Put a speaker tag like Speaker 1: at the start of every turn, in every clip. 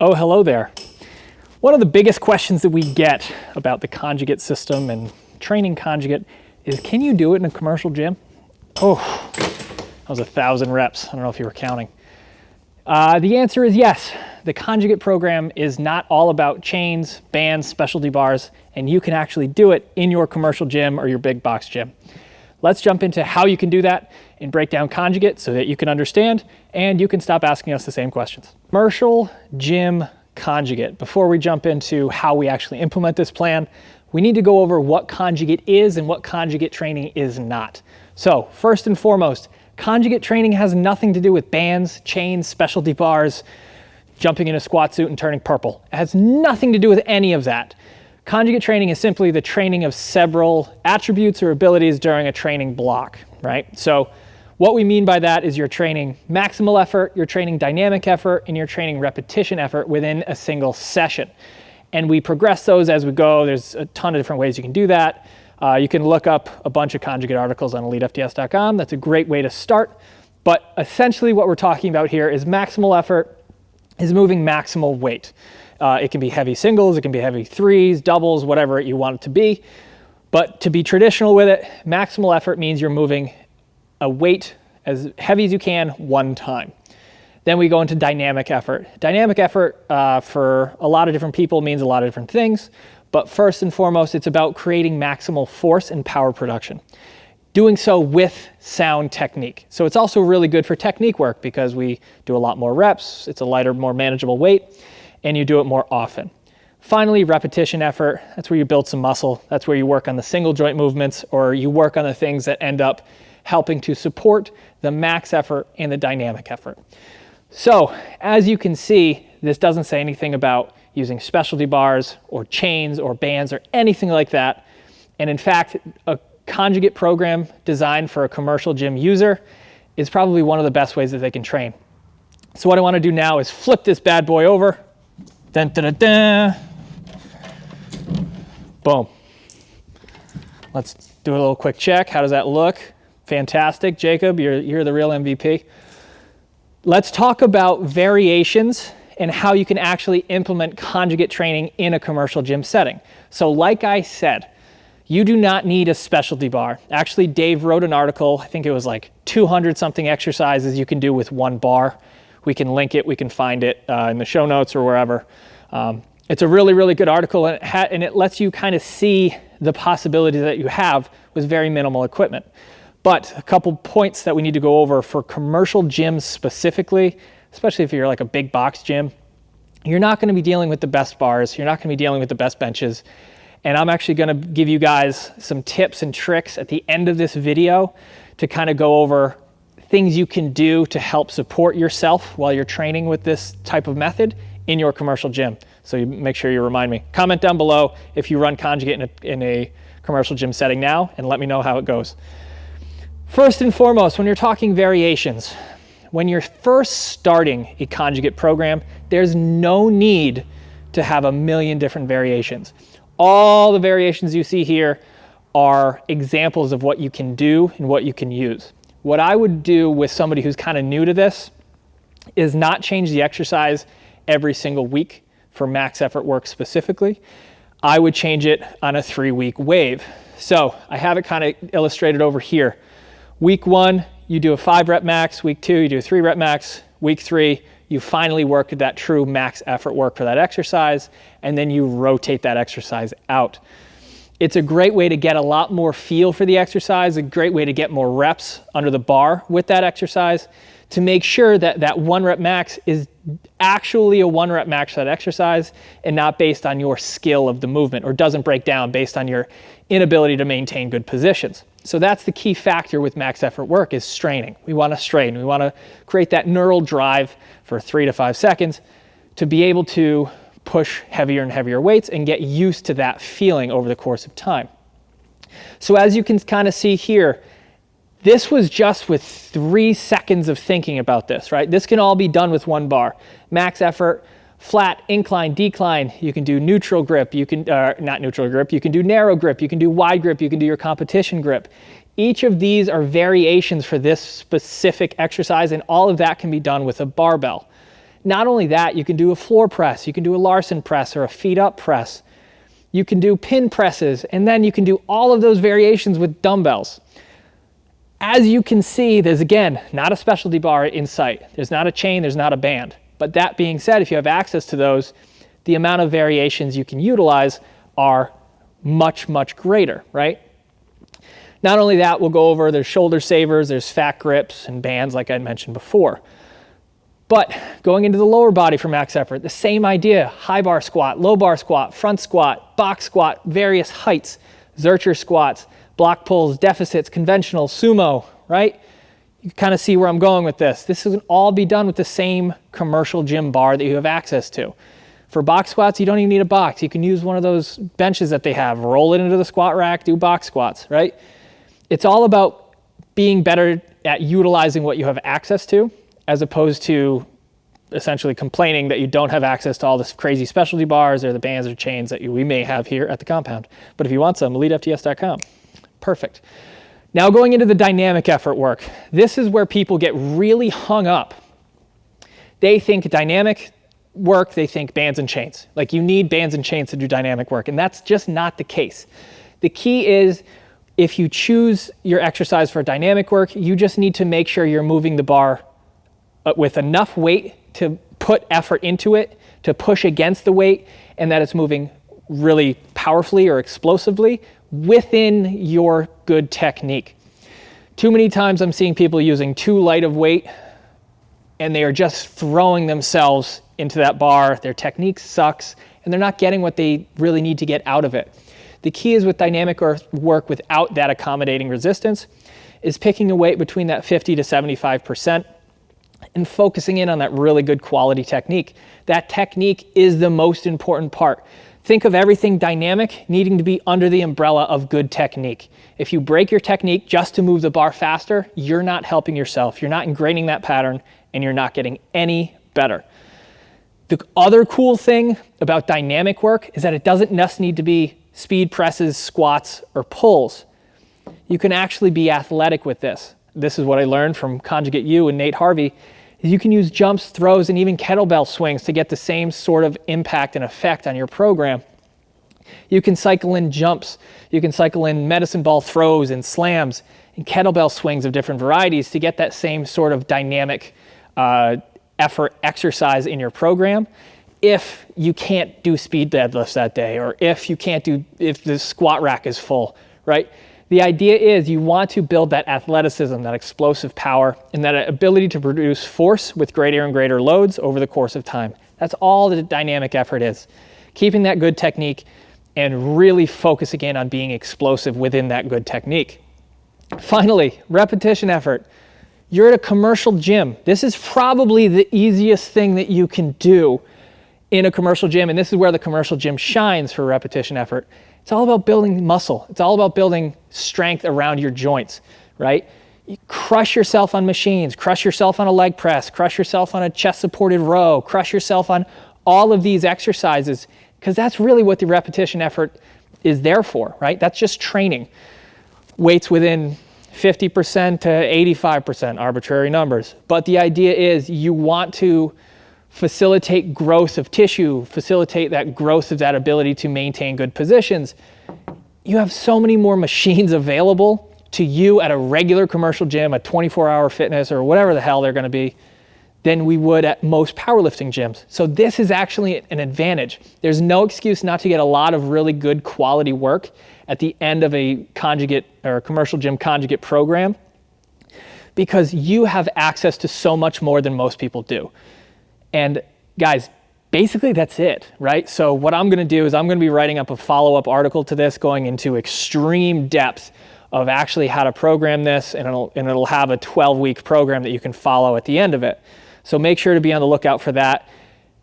Speaker 1: Oh, hello there. One of the biggest questions that we get about the conjugate system and training conjugate is, can you do it in a commercial gym? Oh, that was 1,000 reps. I don't know if you were counting. The answer is yes. The conjugate program is not all about chains, bands, specialty bars, and you can actually do it in your commercial gym or your big box gym. Let's jump into how you can do that and break down conjugate so that you can understand and you can stop asking us the same questions. Commercial Gym Conjugate. Before we jump into how we actually implement this plan, we need to go over what conjugate is and what conjugate training is not. So first and foremost, conjugate training has nothing to do with bands, chains, specialty bars, jumping in a squat suit and turning purple. It has nothing to do with any of that. Conjugate training is simply the training of several attributes or abilities during a training block, right? So what we mean by that is you're training maximal effort, you're training dynamic effort, and you're training repetition effort within a single session. And we progress those as we go. There's a ton of different ways you can do that. You can look up a bunch of conjugate articles on elitefts.com. That's a great way to start. But essentially what we're talking about here is maximal effort is moving maximal weight. It can be heavy singles, it can be heavy threes, doubles, whatever you want it to be. But to be traditional with it, maximal effort means you're moving a weight as heavy as you can one time. Then we go into dynamic effort. Dynamic effort for a lot of different people means a lot of different things. But first and foremost, it's about creating maximal force and power production. Doing so with sound technique. So it's also really good for technique work because we do a lot more reps, it's a lighter, more manageable weight, and you do it more often. Finally, repetition effort. That's where you build some muscle. That's where you work on the single joint movements or you work on the things that end up helping to support the max effort and the dynamic effort. So as you can see, this doesn't say anything about using specialty bars or chains or bands or anything like that. And in fact, a conjugate program designed for a commercial gym user is probably one of the best ways that they can train. So what I want to do now is flip this bad boy over. Dun, dun, dun, dun. Boom. Let's do a little quick check. How does that look? Fantastic. Jacob, you're the real MVP. Let's talk about variations and how you can actually implement conjugate training in a commercial gym setting. So like I said, you do not need a specialty bar. Actually, Dave wrote an article, I think it was like 200 something exercises you can do with one bar. We can link it, we can find it in the show notes or wherever. It's a really, really good article and it lets you kind of see the possibilities that you have with very minimal equipment. But a couple points that we need to go over for commercial gyms specifically, especially if you're like a big box gym, you're not going to be dealing with the best bars, you're not going to be dealing with the best benches. And I'm actually going to give you guys some tips and tricks at the end of this video to kind of go over things you can do to help support yourself while you're training with this type of method in your commercial gym. So you make sure you remind me. Comment down below if you run conjugate in a commercial gym setting now and let me know how it goes. First and foremost, when you're talking variations, when you're first starting a conjugate program, there's no need to have a million different variations. All the variations you see here are examples of what you can do and what you can use. What I would do with somebody who's kind of new to this is not change the exercise every single week for max effort work specifically. I would change it on a 3-week wave. So I have it kind of illustrated over here. Week 1, you do a 5-rep max. Week 2, you do a 3-rep max. Week 3, you finally work that true max effort work for that exercise, and then you rotate that exercise out. It's a great way to get a lot more feel for the exercise, a great way to get more reps under the bar with that exercise, to make sure that that 1-rep max is actually a 1-rep max for that exercise and not based on your skill of the movement, or doesn't break down based on your inability to maintain good positions. So that's the key factor with max effort work, is straining. We want to strain. We want to create that neural drive for 3 to 5 seconds to be able to push heavier and heavier weights and get used to that feeling over the course of time. So as you can kind of see here, this was just with 3 seconds of thinking about this, right? This can all be done with one bar. Max effort, flat, incline, decline. You can do neutral grip. You can, not neutral grip. You can do narrow grip. You can do wide grip. You can do your competition grip. Each of these are variations for this specific exercise, and all of that can be done with a barbell. Not only that, you can do a floor press, you can do a Larson press or a feet up press. You can do pin presses, and then you can do all of those variations with dumbbells. As you can see, there's again, not a specialty bar in sight. There's not a chain, there's not a band. But that being said, if you have access to those, the amount of variations you can utilize are much, much greater, right? Not only that, we'll go over, there's shoulder savers, there's fat grips and bands like I mentioned before. But going into the lower body for max effort, the same idea, high bar squat, low bar squat, front squat, box squat, various heights, Zercher squats, block pulls, deficits, conventional, sumo, right? You kind of see where I'm going with this. This can all be done with the same commercial gym bar that you have access to. For box squats, you don't even need a box. You can use one of those benches that they have, roll it into the squat rack, do box squats, right? It's all about being better at utilizing what you have access to, as opposed to essentially complaining that you don't have access to all this crazy specialty bars or the bands or chains that we may have here at the compound. But if you want some, elitefts.com. Perfect. Now going into the dynamic effort work. This is where people get really hung up. They think dynamic work, they think bands and chains. Like you need bands and chains to do dynamic work, and that's just not the case. The key is if you choose your exercise for dynamic work, you just need to make sure you're moving the bar with enough weight to put effort into it, to push against the weight, and that it's moving really powerfully or explosively within your good technique. Too many times I'm seeing people using too light of weight and they are just throwing themselves into that bar. Their technique sucks and they're not getting what they really need to get out of it. The key is with dynamic work without that accommodating resistance is picking a weight between that 50 to 75% and focusing in on that really good quality technique. That technique is the most important part. Think of everything dynamic needing to be under the umbrella of good technique. If you break your technique just to move the bar faster, you're not helping yourself. You're not ingraining that pattern and you're not getting any better. The other cool thing about dynamic work is that it doesn't just need to be speed presses, squats, or pulls. You can actually be athletic with this. This is what I learned from Conjugate U and Nate Harvey. You can use jumps, throws, and even kettlebell swings to get the same sort of impact and effect on your program. You can cycle in jumps. You can cycle in medicine ball throws and slams and kettlebell swings of different varieties to get that same sort of dynamic effort exercise in your program. If you can't do speed deadlifts that day, or if the squat rack is full, right? The idea is you want to build that athleticism, that explosive power, and that ability to produce force with greater and greater loads over the course of time. That's all the dynamic effort is. Keeping that good technique and really focusing in on being explosive within that good technique. Finally, repetition effort. You're at a commercial gym. This is probably the easiest thing that you can do in a commercial gym, and this is where the commercial gym shines for repetition effort. It's all about building muscle. It's all about building strength around your joints, right? You crush yourself on machines, crush yourself on a leg press, crush yourself on a chest-supported row, crush yourself on all of these exercises, because that's really what the repetition effort is there for, right? That's just training. Weights within 50% to 85%, arbitrary numbers. But the idea is you want to facilitate growth of tissue, facilitate that growth of that ability to maintain good positions. You have so many more machines available to you at a regular commercial gym, a 24-hour fitness, or whatever the hell they're going to be, than we would at most powerlifting gyms. So this is actually an advantage. There's no excuse not to get a lot of really good quality work at the end of a conjugate or commercial gym conjugate program, because you have access to so much more than most people do. And guys, basically that's it, right? So what I'm gonna do is I'm gonna be writing up a follow-up article to this, going into extreme depth of actually how to program this, and it'll have a 12-week program that you can follow at the end of it. So make sure to be on the lookout for that.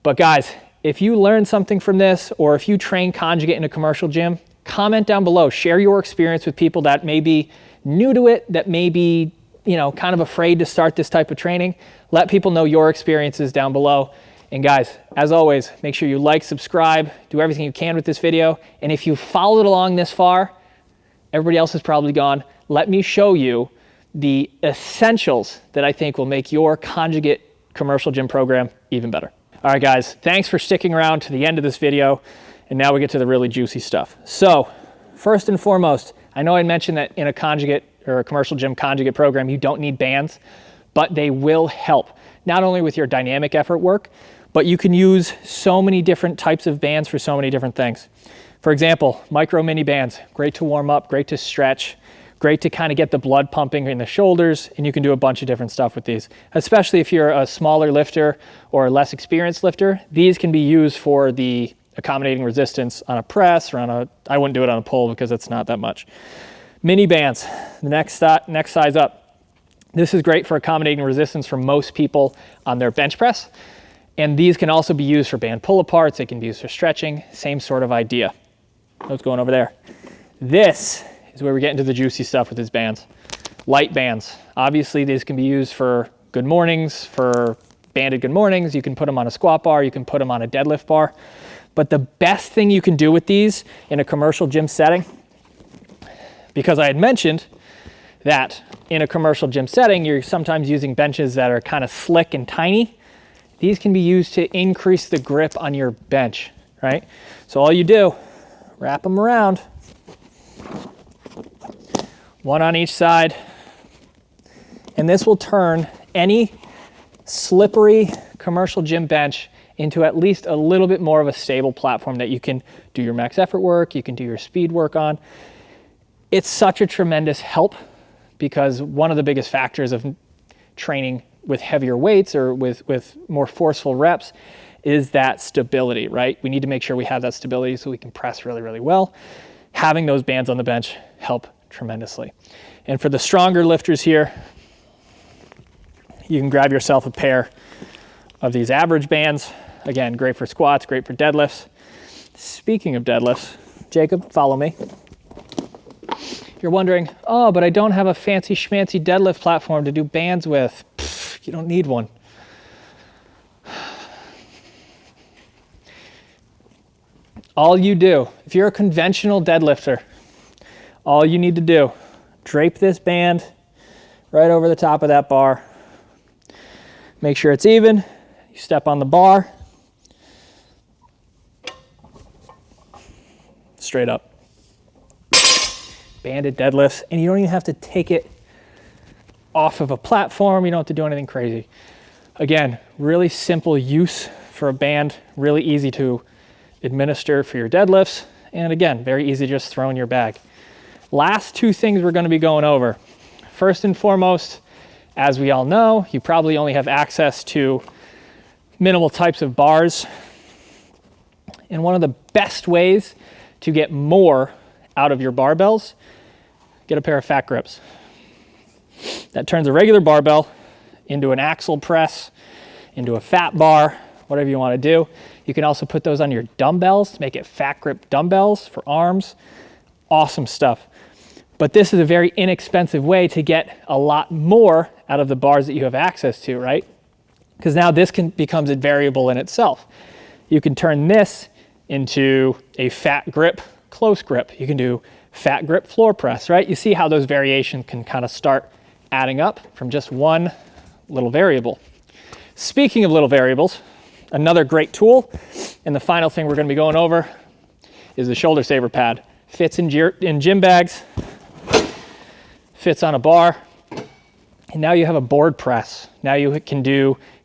Speaker 1: But guys, if you learned something from this, or if you train conjugate in a commercial gym, comment down below. Share your experience with people that may be new to it, that may be kind of afraid to start this type of training. Let people know your experiences down below. And guys, as always, make sure you like, subscribe, do everything you can with this video. And if you followed along this far, everybody else is probably gone. Let me show you the essentials that I think will make your conjugate commercial gym program, even better. All right, guys, thanks for sticking around to the end of this video. And now we get to the really juicy stuff. So first and foremost, I know I mentioned that in a conjugate or a commercial gym conjugate program, you don't need bands, but they will help not only with your dynamic effort work, but you can use so many different types of bands for so many different things. For example, micro mini bands, great to warm up, great to stretch, great to kind of get the blood pumping in the shoulders, and you can do a bunch of different stuff with these. Especially if you're a smaller lifter or a less experienced lifter, these can be used for the accommodating resistance on a press or on a, I wouldn't do it on a pull because it's not that much. Mini bands, the next size up. This is great for accommodating resistance for most people on their bench press. And these can also be used for band pull-aparts. They can be used for stretching, same sort of idea. What's going over there? This is where we get into the juicy stuff with these bands. Light bands. Obviously, these can be used for good mornings, for banded good mornings. You can put them on a squat bar. You can put them on a deadlift bar. But the best thing you can do with these in a commercial gym setting, because I had mentioned that in a commercial gym setting, you're sometimes using benches that are kind of slick and tiny. These can be used to increase the grip on your bench, right? So all you do, wrap them around, one on each side, and this will turn any slippery commercial gym bench into at least a little bit more of a stable platform that you can do your max effort work, you can do your speed work on. It's such a tremendous help because one of the biggest factors of training with heavier weights or with more forceful reps is that stability, right? We need to make sure we have that stability so we can press really, really well. Having those bands on the bench help tremendously. And for the stronger lifters here, you can grab yourself a pair of these average bands. Again, great for squats, great for deadlifts. Speaking of deadlifts, Jacob, follow me. You're wondering, oh, but I don't have a fancy schmancy deadlift platform to do bands with. Pfft, you don't need one. All you do, if you're a conventional deadlifter, all you need to do, drape this band right over the top of that bar. Make sure it's even. You step on the bar, straight up. Banded deadlifts, and you don't even have to take it off of a platform. You don't have to do anything crazy. Again, really simple use for a band, really easy to administer for your deadlifts, and again, very easy to just throw in your bag. Last two things we're going to be going over. First and foremost, as we all know, you probably only have access to minimal types of bars, and one of the best ways to get more out of your barbells, get a pair of fat grips. That turns a regular barbell into an axle press, into a fat bar, whatever you want to do. You can also put those on your dumbbells to make it fat grip dumbbells for arms. Awesome stuff. But this is a very inexpensive way to get a lot more out of the bars that you have access to, right? Because now this becomes a variable in itself. You can turn this into a fat grip close grip. You can do fat grip floor press, right? You see how those variations can kind of start adding up from just one little variable. Speaking of little variables, another great tool, and the final thing we're going to be going over is the shoulder saver pad. Fits in gym bags, fits on a bar, and now you have a board press. Now you can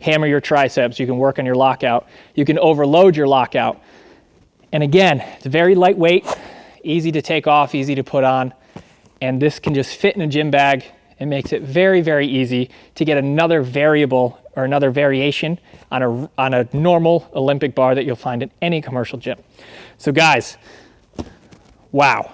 Speaker 1: hammer your triceps, you can work on your lockout, you can overload your lockout. And again, it's very lightweight, easy to take off, easy to put on, and this can just fit in a gym bag. It makes it very, very easy to get another variable or another variation on a normal Olympic bar that you'll find in any commercial gym. So guys, wow.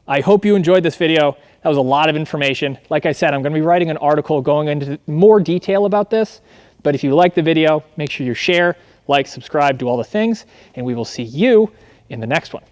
Speaker 1: I hope you enjoyed this video. That was a lot of information. Like I said, I'm going to be writing an article going into more detail about this, but if you like the video, make sure you share, like, subscribe, do all the things, and we will see you in the next one.